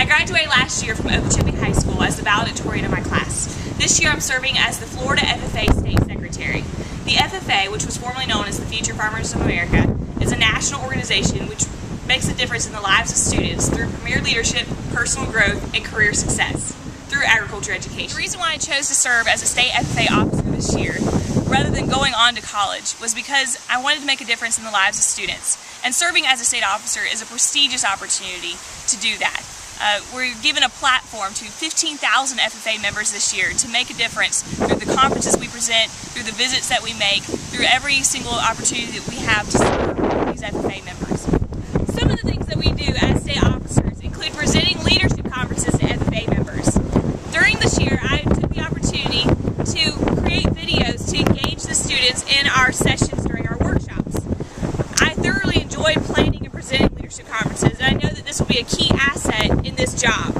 graduated last year from Okeechobee High School as the valedictorian of my class. This year I'm serving as the Florida FFA State Secretary. The FFA, which was formerly known as the Future Farmers of America, is a national organization which makes a difference in the lives of students through premier leadership, personal growth, and career success through agriculture education. The reason why I chose to serve as a state FFA officer this year, rather than going on to college, was because I wanted to make a difference in the lives of students. And serving as a state officer is a prestigious opportunity to do that. We're given a platform to 15,000 FFA members this year to make a difference through the conferences we present, through the visits that we make, through every single opportunity that we have to serve these FFA members. Some of the things that we do as state officers include presenting leadership conferences to FFA members. During this year, I took the opportunity to create videos to engage the students in our sessions during our workshops. I thoroughly enjoyed planning and presenting leadership conferences, and I know that this will be a key asset in this job.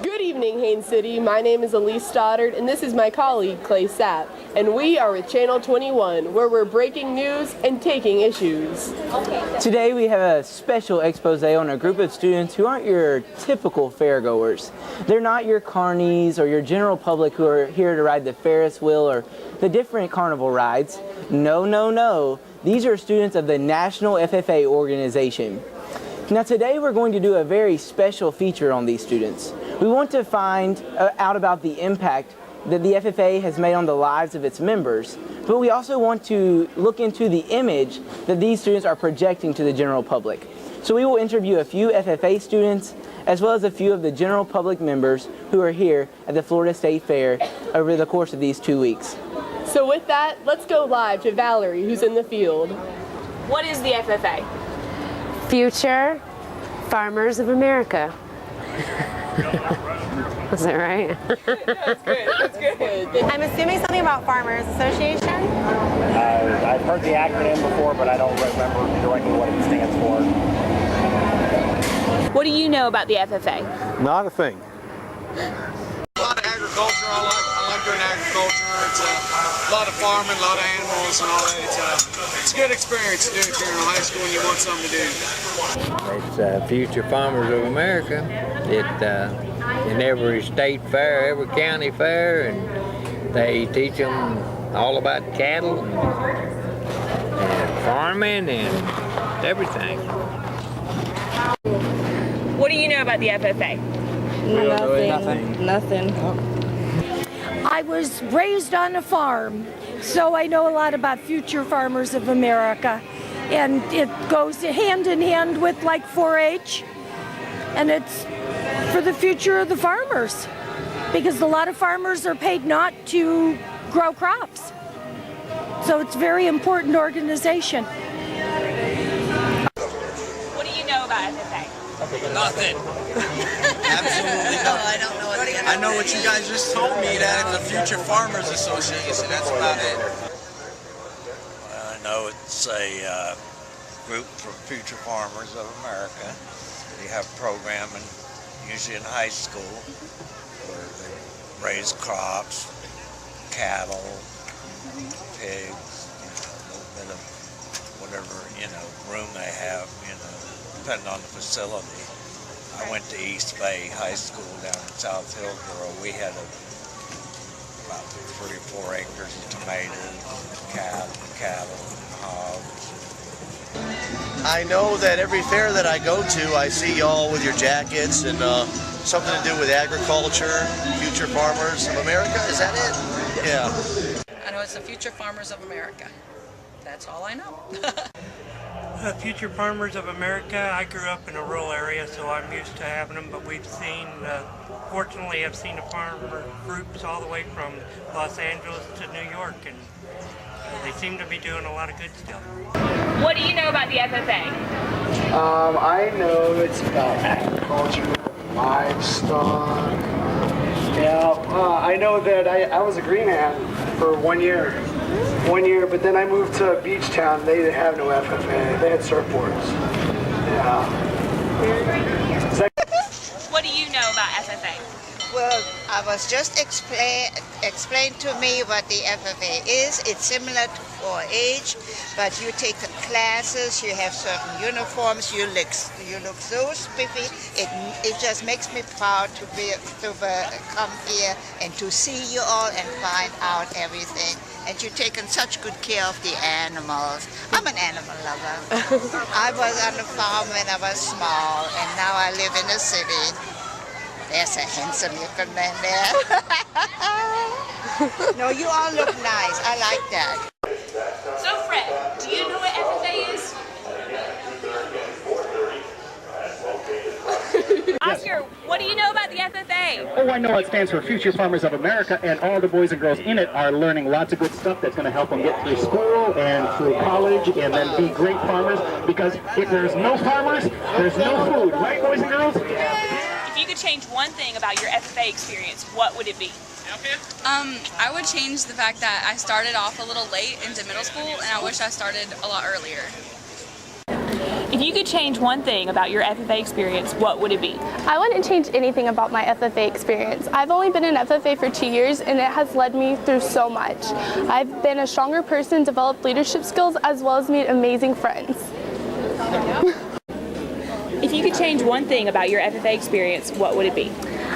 Good evening, Haines City. My name is Elise Stoddard, and this is my colleague, Clay Sapp. And we are with Channel 21, where we're breaking news and taking issues. Today we have a special expose on a group of students who aren't your typical fairgoers. They're not your carnies or your general public who are here to ride the Ferris wheel or the different carnival rides. No, no, no. These are students of the National FFA organization. Now today we're going to do a very special feature on these students. We want to find out about the impact that the FFA has made on the lives of its members, but we also want to look into the image that these students are projecting to the general public. So we will interview a few FFA students as well as a few of the general public members who are here at the Florida State Fair over the course of these 2 weeks. So with that, let's go live to Valerie, who's in the field. What is the FFA? Future Farmers of America. Is that right? That's good. That's good. I'm assuming something about Farmers Association. I've heard the acronym before, but I don't remember directly what it stands for. What do you know about the FFA? Not a thing. A lot of agriculture. I like doing agriculture. It's a lot of farming, a lot of animals and all that. It's a good experience to do it here in high school when you want something to do. It's Future Farmers of America. In every state fair, every county fair, and they teach them all about cattle and farming and everything. What do you know about the FFA? Nothing. I was raised on a farm, so I know a lot about Future Farmers of America. And it goes hand in hand with like 4-H, and it's for the future of the farmers, because a lot of farmers are paid not to grow crops. So it's a very important organization. What do you know about FFA? Nothing. Absolutely nothing. I don't know what I know what you guys just told me, that it's a Future Farmers Association. That's about it. I know it's a group for Future Farmers of America. They have programming usually in high school where they raise crops, cattle, pigs, a little bit of whatever, room they have, depending on the facility. I went to East Bay High School down in South Hillsborough. We had about 3 or 4 acres of tomatoes, cattle, hogs. I know that every fair that I go to, I see y'all with your jackets and something to do with agriculture, Future Farmers of America. Is that it? Yeah. I know it's the Future Farmers of America. That's all I know. Future Farmers of America, I grew up in a rural area, so I'm used to having them, but we've seen, fortunately, I've seen the farmer groups all the way from Los Angeles to New York, and they seem to be doing a lot of good stuff. What do you know about the FFA? I know it's about agriculture, livestock. Yeah, I know that I was a green hand for 1 year. 1 year, but then I moved to Beach Town. They have no FFA. They had surfboards. Yeah. What do you know about FFA? Well, I was just explained to me what the FFA is. It's similar to 4-H, but you take classes, you have certain uniforms, you look so spiffy. It just makes me proud to come here and to see you all and find out everything. And you've taken such good care of the animals. I'm an animal lover. I was on the farm when I was small, and now I live in the city. There's a handsome looking man there. No, you all look nice. I like that. So Fred, do you know what FFA is? Oscar, what do you know about the FFA? Oh, I know it stands for Future Farmers of America, and all the boys and girls in it are learning lots of good stuff that's going to help them get through school and through college and then be great farmers, because if there's no farmers, there's no food. Right, boys and girls? If you could change one thing about your FFA experience, what would it be? I would change the fact that I started off a little late into middle school, and I wish I started a lot earlier. If you could change one thing about your FFA experience, what would it be? I wouldn't change anything about my FFA experience. I've only been in FFA for 2 years, and it has led me through so much. I've been a stronger person, developed leadership skills, as well as made amazing friends. If you could change one thing about your FFA experience, what would it be?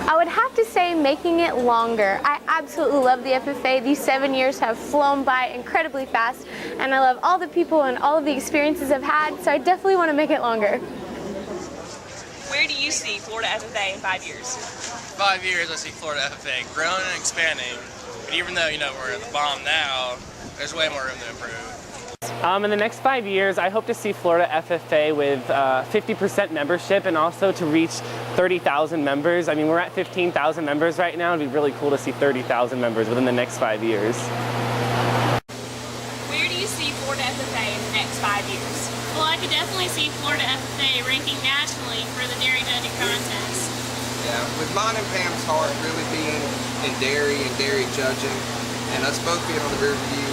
I would have to say making it longer. I absolutely love the FFA. These 7 years have flown by incredibly fast, and I love all the people and all of the experiences I've had, so I definitely want to make it longer. Where do you see Florida FFA in 5 years? 5 years, I see Florida FFA growing and expanding, but even though, we're at the bottom now, there's way more room to improve. In the next 5 years, I hope to see Florida FFA with 50% membership and also to reach 30,000 members. I mean, we're at 15,000 members right now. It'd be really cool to see 30,000 members within the next 5 years. Where do you see Florida FFA in the next 5 years? Well, I could definitely see Florida FFA ranking nationally for the dairy judging contest. Yeah, with mine and Pam's heart really being in dairy and dairy judging, and us both being on the Riverview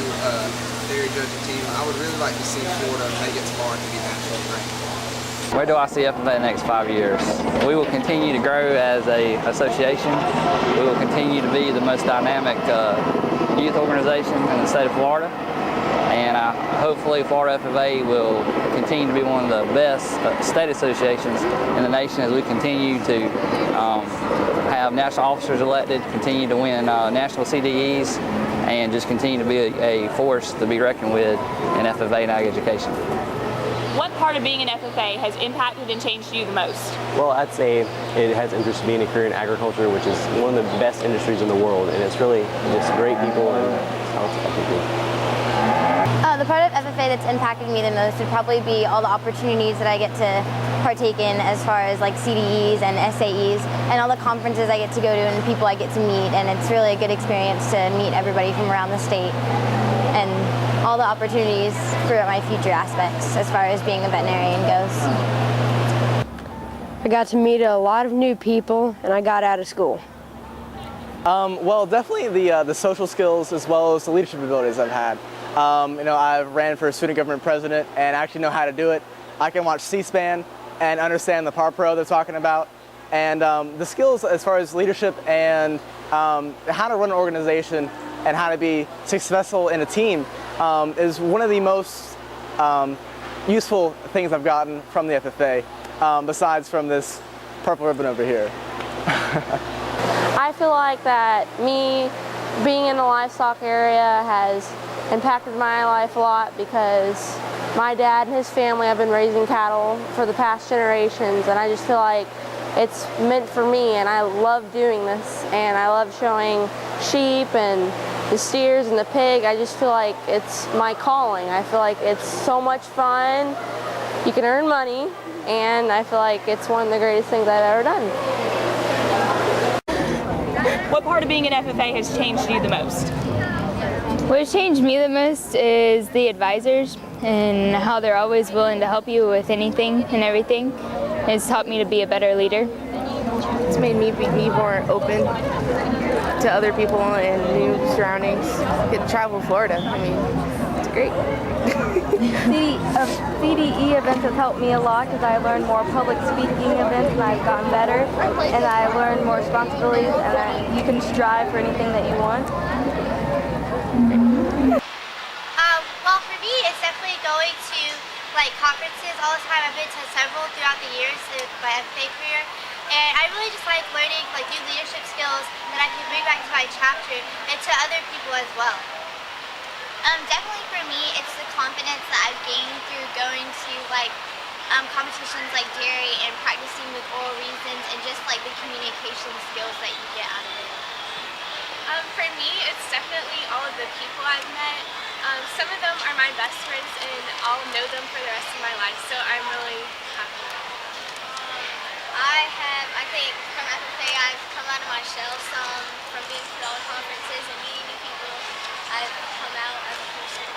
dairy judging team, I would really like to see Florida make its mark and be nationally ranked. Where do I see FFA in the next 5 years? We will continue to grow as an association. We will continue to be the most dynamic youth organization in the state of Florida. And hopefully Florida FFA will continue to be one of the best state associations in the nation as we continue to have national officers elected, continue to win national CDEs, and just continue to be a force to be reckoned with in FFA and ag education. What part of being an FFA has impacted and changed you the most? Well, I'd say it has interest in being a career in agriculture, which is one of the best industries in the world, and it's really just great people and talented people. The part of FFA that's impacted me the most would probably be all the opportunities that I get to partake in as far as like CDEs and SAEs and all the conferences I get to go to and the people I get to meet, and it's really a good experience to meet everybody from around the state and all the opportunities for my future aspects as far as being a veterinarian goes. I got to meet a lot of new people and I got out of school. Well, definitely the social skills as well as the leadership abilities I've had. I've ran for student government president and actually know how to do it. I can watch C-SPAN and understand the Par Pro they're talking about. And the skills as far as leadership and how to run an organization and how to be successful in a team is one of the most useful things I've gotten from the FFA, besides from this purple ribbon over here. I feel like that me being in the livestock area has impacted my life a lot because my dad and his family have been raising cattle for the past generations, and I just feel like it's meant for me, and I love doing this, and I love showing sheep and the steers and the pig. I just feel like it's my calling. I feel like it's so much fun. You can earn money, and I feel like it's one of the greatest things I've ever done. What part of being an FFA has changed you the most? What changed me the most is the advisors and how they're always willing to help you with anything and everything. It's taught me to be a better leader. It's made me be more open to other people and new surroundings. Get to travel Florida. I mean, it's great. CDE events have helped me a lot because I learned more public speaking events and I've gotten better, and I learned more responsibilities, and you can strive for anything that you want. Well, for me, it's definitely going to like conferences all the time. I've been to several throughout the years of my FFA career, and I really just like learning like new leadership skills that I can bring back to my chapter and to other people as well. Definitely for me, it's the confidence that I've gained through going to like competitions like dairy and practicing with oral reasons and just like the communication skills that you get out of it. For me, it's definitely all of the people I've met. Some of them are my best friends and I'll know them for the rest of my life, so I'm really happy. I think from FFA I've come out of my shell some from being to all the conferences and meeting new people. I've come out as a person.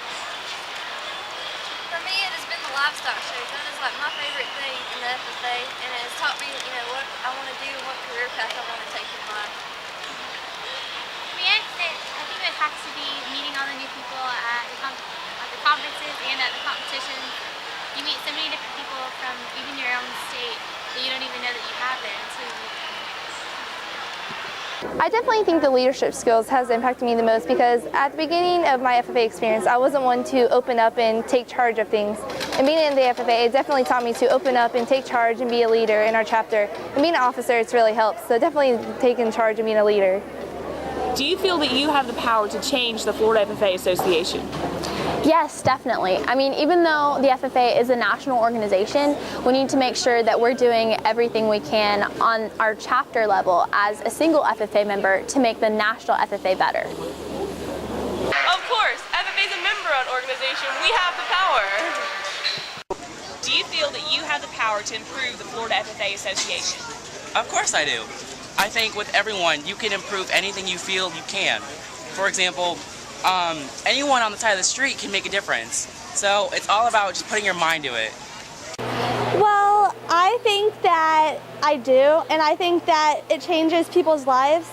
For me, it has been the livestock show. That is like my favorite thing in the FFA, and it has taught me, what I want to do and what career path I want to take in life. I think it has to be meeting all the new people at the conferences and at the competitions. You meet so many different people from even your own state that you don't even know that you have there until you meet them. I definitely think the leadership skills has impacted me the most because at the beginning of my FFA experience, I wasn't one to open up and take charge of things. And being in the FFA, it definitely taught me to open up and take charge and be a leader in our chapter. And being an officer, it's really helped. So definitely taking charge and being a leader. Do you feel that you have the power to change the Florida FFA Association? Yes, definitely. I mean, even though the FFA is a national organization, we need to make sure that we're doing everything we can on our chapter level as a single FFA member to make the national FFA better. Of course, FFA is a member-owned organization. We have the power. Do you feel that you have the power to improve the Florida FFA Association? Of course I do. I think with everyone, you can improve anything you feel you can. For example, anyone on the side of the street can make a difference. So it's all about just putting your mind to it. Well, I think that I do, and I think that it changes people's lives,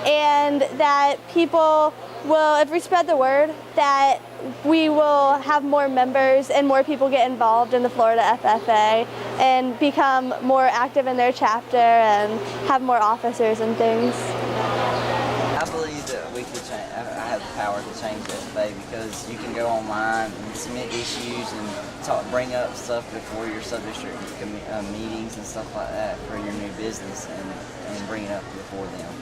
and that people will, if we spread the word, that we will have more members and more people get involved in the Florida FFA and become more active in their chapter and have more officers and things. I believe that we could change. I have the power to change FFA because you can go online and submit issues and bring up stuff before your sub-district meetings and stuff like that for your new business and bring it up before them.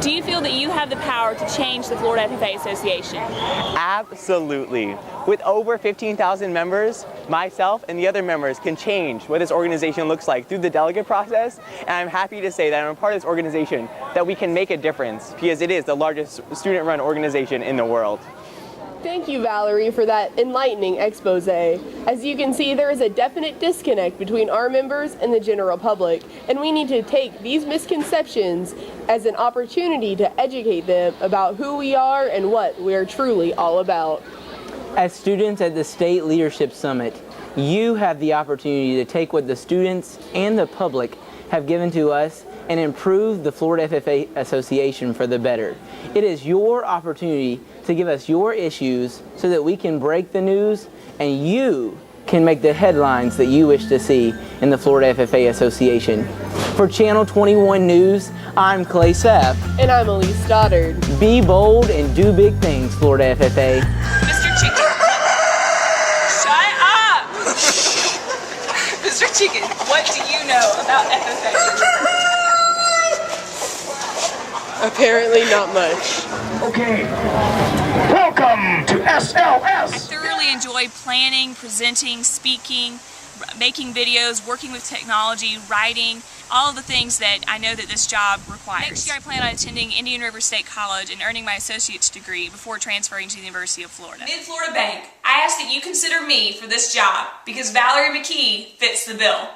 Do you feel that you have the power to change the Florida FFA Association? Absolutely. With over 15,000 members, myself and the other members can change what this organization looks like through the delegate process, and I'm happy to say that I'm a part of this organization that we can make a difference because it is the largest student-run organization in the world. Thank you, Valerie, for that enlightening expose. As you can see, there is a definite disconnect between our members and the general public, and we need to take these misconceptions as an opportunity to educate them about who we are and what we are truly all about. As students at the State Leadership Summit, you have the opportunity to take what the students and the public have given to us and improve the Florida FFA Association for the better. It is your opportunity to give us your issues so that we can break the news and you can make the headlines that you wish to see in the Florida FFA Association. For Channel 21 News, I'm Clay Sapp. And I'm Elise Stoddard. Be bold and do big things, Florida FFA. Mr. Chicken. Shut up! Mr. Chicken, what do you know about FFA? Apparently not much. Okay, welcome to SLS. I thoroughly enjoy planning, presenting, speaking, making videos, working with technology, writing, all of the things that I know that this job requires. Next year I plan on attending Indian River State College and earning my associate's degree before transferring to the University of Florida. MIDFLORIDA Bank, I ask that you consider me for this job because Valerie McKee fits the bill.